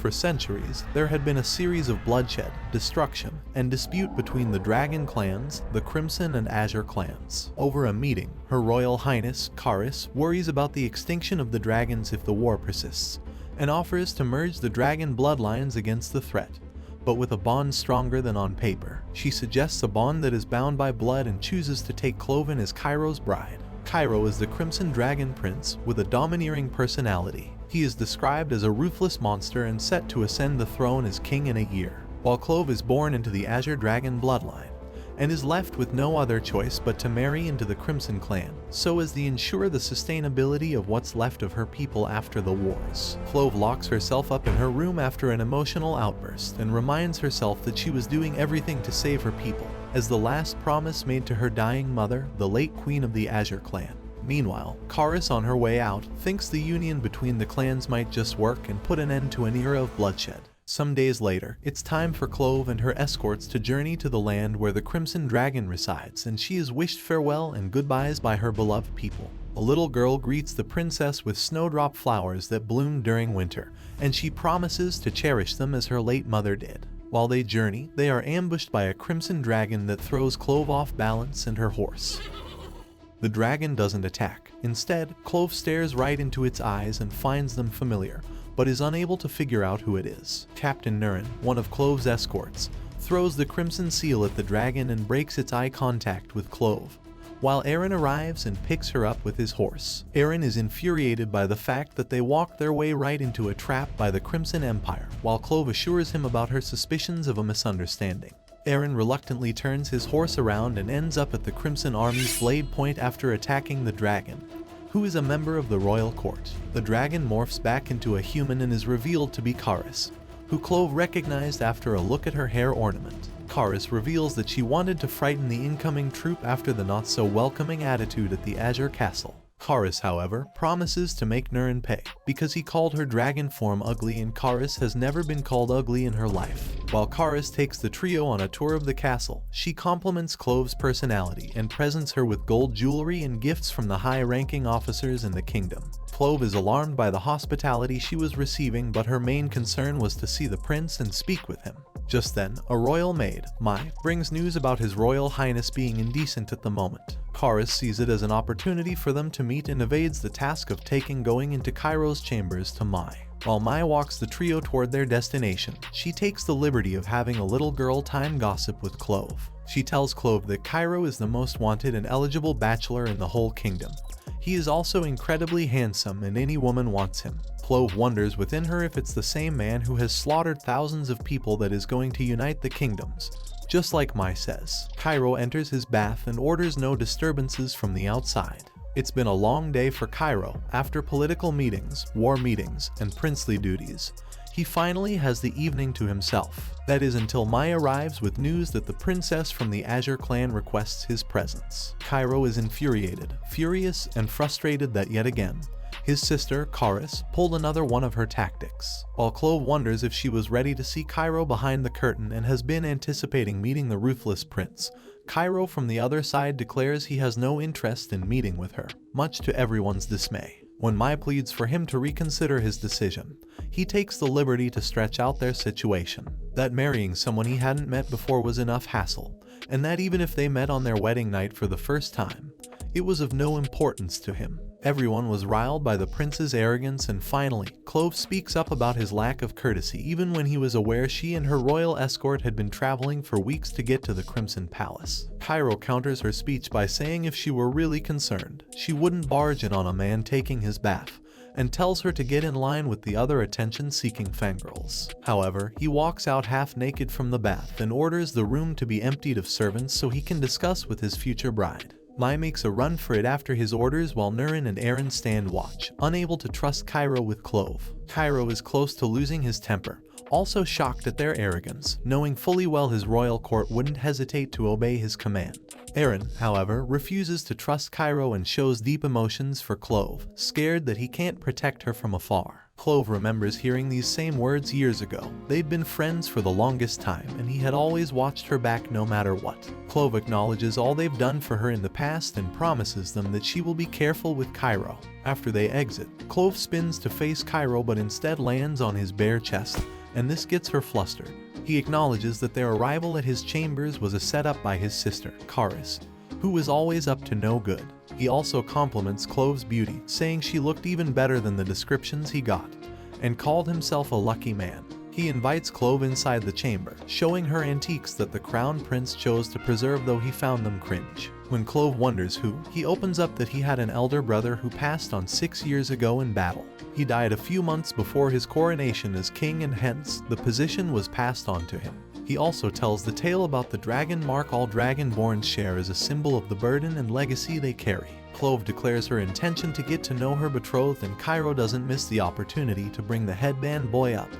For centuries, there had been a series of bloodshed, destruction, and dispute between the Dragon clans, the Crimson and Azure clans. Over a meeting, Her Royal Highness, Cairo, worries about the extinction of the dragons if the war persists, and offers to merge the dragon bloodlines against the threat. But with a bond stronger than on paper, she suggests a bond that is bound by blood and chooses to take Cloven as Cairo's bride. Cairo is the Crimson Dragon Prince with a domineering personality. He is described as a ruthless monster and set to ascend the throne as king in a year, while Clove is born into the Azure Dragon bloodline, and is left with no other choice but to marry into the Crimson clan, so as to ensure the sustainability of what's left of her people after the wars. Clove locks herself up in her room after an emotional outburst and reminds herself that she was doing everything to save her people, as the last promise made to her dying mother, the late queen of the Azure clan. Meanwhile, Cairo, on her way out, thinks the union between the clans might just work and put an end to an era of bloodshed. Some days later, it's time for Clove and her escorts to journey to the land where the Crimson Dragon resides, and she is wished farewell and goodbyes by her beloved people. A little girl greets the princess with snowdrop flowers that bloom during winter, and she promises to cherish them as her late mother did. While they journey, they are ambushed by a Crimson Dragon that throws Clove off balance and her horse. The dragon doesn't attack. Instead, Clove stares right into its eyes and finds them familiar, but is unable to figure out who it is. Captain Nurin, one of Clove's escorts, throws the crimson seal at the dragon and breaks its eye contact with Clove, while Aaron arrives and picks her up with his horse. Aaron is infuriated by the fact that they walked their way right into a trap by the Crimson Empire, while Clove assures him about her suspicions of a misunderstanding. Aaron reluctantly turns his horse around and ends up at the Crimson Army's blade point after attacking the dragon, who is a member of the royal court. The dragon morphs back into a human and is revealed to be Cairo, who Clove recognized after a look at her hair ornament. Cairo reveals that she wanted to frighten the incoming troop after the not-so-welcoming attitude at the Azure Castle. Cairo, however, promises to make Nurin pay, because he called her dragon form ugly and Cairo has never been called ugly in her life. While Cairo takes the trio on a tour of the castle, she compliments Clove's personality and presents her with gold jewelry and gifts from the high-ranking officers in the kingdom. Clove is alarmed by the hospitality she was receiving, but her main concern was to see the prince and speak with him. Just then, a royal maid, Mai, brings news about His Royal Highness being indecent at the moment. Cairo sees it as an opportunity for them to meet and evades the task of going into Cairo's chambers to Mai. While Mai walks the trio toward their destination, she takes the liberty of having a little girl time gossip with Clove. She tells Clove that Cairo is the most wanted and eligible bachelor in the whole kingdom. He is also incredibly handsome and any woman wants him. Clove wonders within her if it's the same man who has slaughtered thousands of people that is going to unite the kingdoms. Just like Mai says, Cairo enters his bath and orders no disturbances from the outside. It's been a long day for Cairo. After political meetings, war meetings, and princely duties, he finally has the evening to himself. That is until Mai arrives with news that the princess from the Azure clan requests his presence. Cairo is infuriated, furious, and frustrated that yet again, his sister, Cairo, pulled another one of her tactics. While Clove wonders if she was ready to see Cairo behind the curtain and has been anticipating meeting the ruthless prince, Cairo from the other side declares he has no interest in meeting with her, much to everyone's dismay. When Mai pleads for him to reconsider his decision, he takes the liberty to stretch out their situation. That marrying someone he hadn't met before was enough hassle, and that even if they met on their wedding night for the first time, it was of no importance to him. Everyone was riled by the prince's arrogance, and finally, Clove speaks up about his lack of courtesy even when he was aware she and her royal escort had been traveling for weeks to get to the Crimson Palace. Cairo counters her speech by saying if she were really concerned, she wouldn't barge in on a man taking his bath, and tells her to get in line with the other attention-seeking fangirls. However, he walks out half-naked from the bath and orders the room to be emptied of servants so he can discuss with his future bride. Mai makes a run for it after his orders while Nurin and Aaron stand watch, unable to trust Cairo with Clove. Cairo is close to losing his temper, also shocked at their arrogance, knowing fully well his royal court wouldn't hesitate to obey his command. Aaron, however, refuses to trust Cairo and shows deep emotions for Clove, scared that he can't protect her from afar. Clove remembers hearing these same words years ago. They'd been friends for the longest time, and he had always watched her back no matter what. Clove acknowledges all they've done for her in the past and promises them that she will be careful with Cairo. After they exit, Clove spins to face Cairo but instead lands on his bare chest, and this gets her flustered. He acknowledges that their arrival at his chambers was a setup by his sister, Caris, who was always up to no good. He also compliments Clove's beauty, saying she looked even better than the descriptions he got, and called himself a lucky man. He invites Clove inside the chamber, showing her antiques that the crown prince chose to preserve, though he found them cringe. When Clove wonders who, he opens up that he had an elder brother who passed on 6 years ago in battle. He died a few months before his coronation as king, and hence, the position was passed on to him. He also tells the tale about the dragon mark all dragonborns share as a symbol of the burden and legacy they carry. Clove declares her intention to get to know her betrothed, and Cairo doesn't miss the opportunity to bring the headband boy up,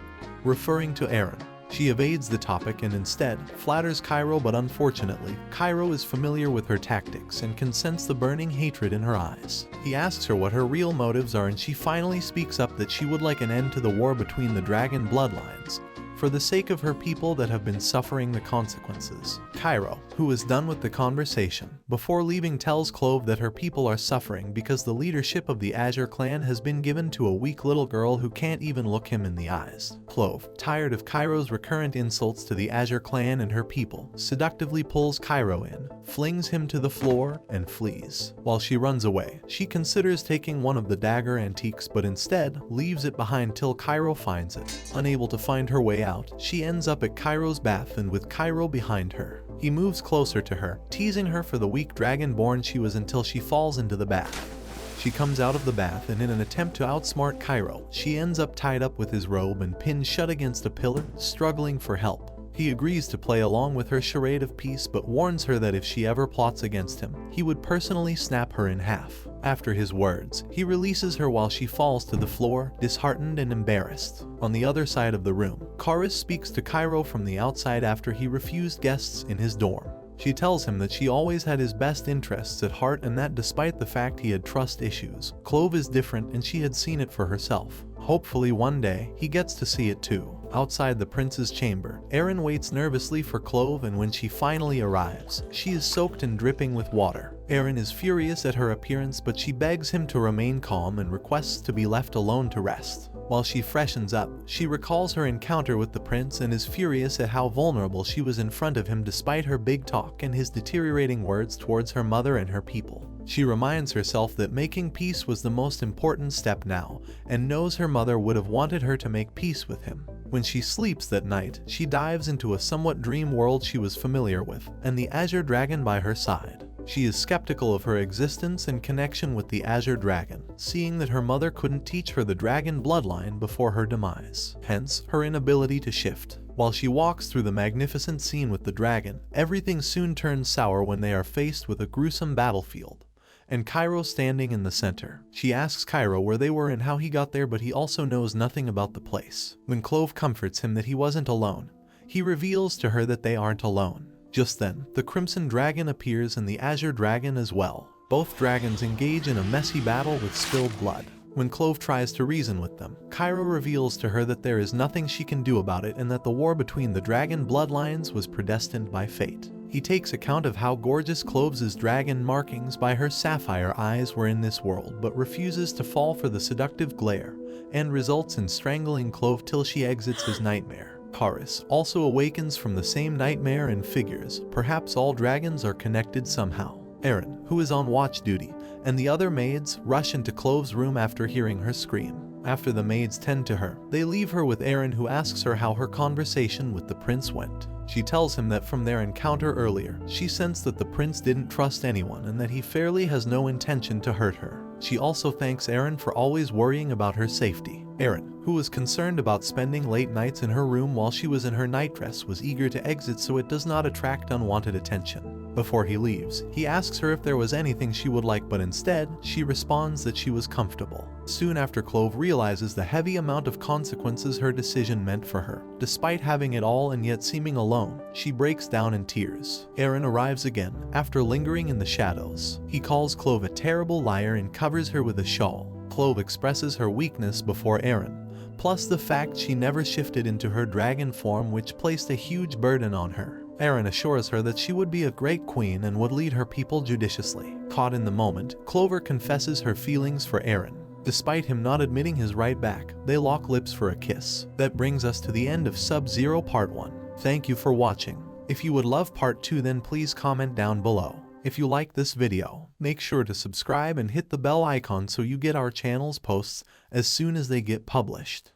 referring to Aaron. She evades the topic and instead flatters Cairo, but unfortunately, Cairo is familiar with her tactics and can sense the burning hatred in her eyes. He asks her what her real motives are, and she finally speaks up that she would like an end to the war between the dragon bloodlines, for the sake of her people that have been suffering the consequences. Cairo, who is done with the conversation, before leaving tells Clove that her people are suffering because the leadership of the Azure clan has been given to a weak little girl who can't even look him in the eyes. Clove, tired of Cairo's recurrent insults to the Azure clan and her people, seductively pulls Cairo in, flings him to the floor, and flees. While she runs away, she considers taking one of the dagger antiques but instead leaves it behind till Cairo finds it. Unable to find her way out, she ends up at Cairo's bath and with Cairo behind her. He moves closer to her, teasing her for the weak dragonborn she was until she falls into the bath. She comes out of the bath, and in an attempt to outsmart Cairo, she ends up tied up with his robe and pinned shut against a pillar, struggling for help. He agrees to play along with her charade of peace but warns her that if she ever plots against him, he would personally snap her in half. After his words, he releases her while she falls to the floor, disheartened and embarrassed. On the other side of the room, Caris speaks to Cairo from the outside after he refused guests in his dorm. She tells him that she always had his best interests at heart, and that despite the fact he had trust issues, Clove is different and she had seen it for herself. Hopefully one day, he gets to see it too. Outside the prince's chamber, Aaron waits nervously for Clove, and when she finally arrives, she is soaked and dripping with water. Aaron is furious at her appearance, but she begs him to remain calm and requests to be left alone to rest. While she freshens up, she recalls her encounter with the prince and is furious at how vulnerable she was in front of him despite her big talk and his deteriorating words towards her mother and her people. She reminds herself that making peace was the most important step now, and knows her mother would have wanted her to make peace with him. When she sleeps that night, she dives into a somewhat dream world she was familiar with, and the Azure Dragon by her side. She is skeptical of her existence and connection with the Azure Dragon, seeing that her mother couldn't teach her the dragon bloodline before her demise, hence her inability to shift. While she walks through the magnificent scene with the dragon, everything soon turns sour when they are faced with a gruesome battlefield, and Cairo standing in the center. She asks Cairo where they were and how he got there, but he also knows nothing about the place. When Clove comforts him that he wasn't alone, he reveals to her that they aren't alone. Just then, the Crimson Dragon appears and the Azure Dragon as well. Both dragons engage in a messy battle with spilled blood. When Clove tries to reason with them, Cairo reveals to her that there is nothing she can do about it and that the war between the dragon bloodlines was predestined by fate. He takes account of how gorgeous Clove's dragon markings by her sapphire eyes were in this world, but refuses to fall for the seductive glare, and results in strangling Clove till she exits his nightmare. Caris also awakens from the same nightmare and figures perhaps all dragons are connected somehow. Aaron, who is on watch duty, and the other maids rush into Clove's room after hearing her scream. After the maids tend to her, they leave her with Aaron, who asks her how her conversation with the prince went. She tells him that from their encounter earlier, she sensed that the prince didn't trust anyone and that he fairly has no intention to hurt her. She also thanks Aaron for always worrying about her safety. Aaron, who was concerned about spending late nights in her room while she was in her nightdress, was eager to exit so it does not attract unwanted attention. Before he leaves, he asks her if there was anything she would like, but instead, she responds that she was comfortable. Soon after, Clove realizes the heavy amount of consequences her decision meant for her. Despite having it all and yet seeming alone, she breaks down in tears. Aaron arrives again, after lingering in the shadows. He calls Clove a terrible liar and covers her with a shawl. Clove expresses her weakness before Aaron, plus the fact she never shifted into her dragon form, which placed a huge burden on her. Eren assures her that she would be a great queen and would lead her people judiciously. Caught in the moment, Clover confesses her feelings for Eren. Despite him not admitting his right back, they lock lips for a kiss. That brings us to the end of Sub-Zero Part 1. Thank you for watching. If you would love Part 2, then please comment down below. If you like this video, make sure to subscribe and hit the bell icon so you get our channel's posts as soon as they get published.